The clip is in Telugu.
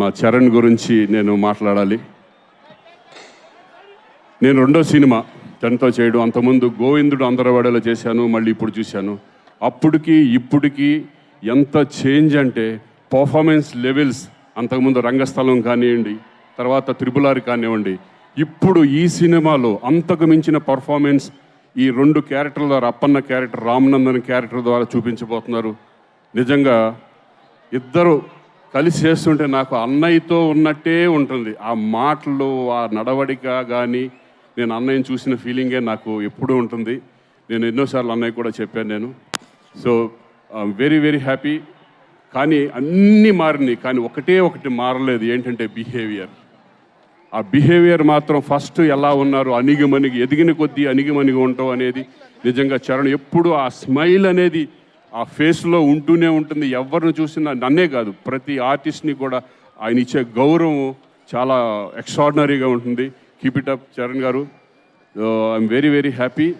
మా చరణ్ గురించి నేను మాట్లాడాలి. నేను రెండో సినిమా తనతో చేయడం, అంతకుముందు గోవిందుడు అందరవాడలో చేశాను, మళ్ళీ ఇప్పుడు చూశాను. అప్పటికి ఇప్పటికీ ఎంత చేంజ్ అంటే పర్ఫార్మెన్స్ లెవెల్స్, అంతకుముందు రంగస్థలం కానివ్వండి, తర్వాత త్రిబుల్ ఆర్ కానివ్వండి, ఇప్పుడు ఈ సినిమాలో అంతకు మించిన పర్ఫార్మెన్స్ ఈ రెండు క్యారెక్టర్ల ద్వారా, అప్పన్న క్యారెక్టర్, రామనందన్ క్యారెక్టర్ ద్వారా చూపించబోతున్నారు. నిజంగా ఇద్దరు కలిసి చేస్తుంటే నాకు అన్నయ్యతో ఉన్నట్టే ఉంటుంది. ఆ మాటలు, ఆ నడవడిక కానీ నేను అన్నయ్యని చూసిన ఫీలింగే నాకు ఎప్పుడూ ఉంటుంది. నేను ఎన్నోసార్లు అన్నయ్య కూడా చెప్పాను నేను. So very very happy. కానీ అన్నీ మారినాయి, కానీ ఒకటి మారలేదు. ఏంటంటే బిహేవియర్. ఆ బిహేవియర్ మాత్రం ఫస్ట్ ఎలా ఉన్నారు, అణిగిమణిగి, ఎదిగిన కొద్దీ అణిగిమణిగి ఉంటాం అనేది నిజంగా చరణ్ ఎప్పుడు ఆ స్మైల్ అనేది ఆ ఫేస్లో ఉంటూనే ఉంటుంది. ఎవరిని చూసినా, నన్నే కాదు ప్రతి ఆర్టిస్ట్ని కూడా ఆయన ఇచ్చే గౌరవం చాలా ఎక్స్ట్రాడినరీగా ఉంటుంది. కీప్ ఇట్ అప్ చరణ్ గారు. I'm very very happy.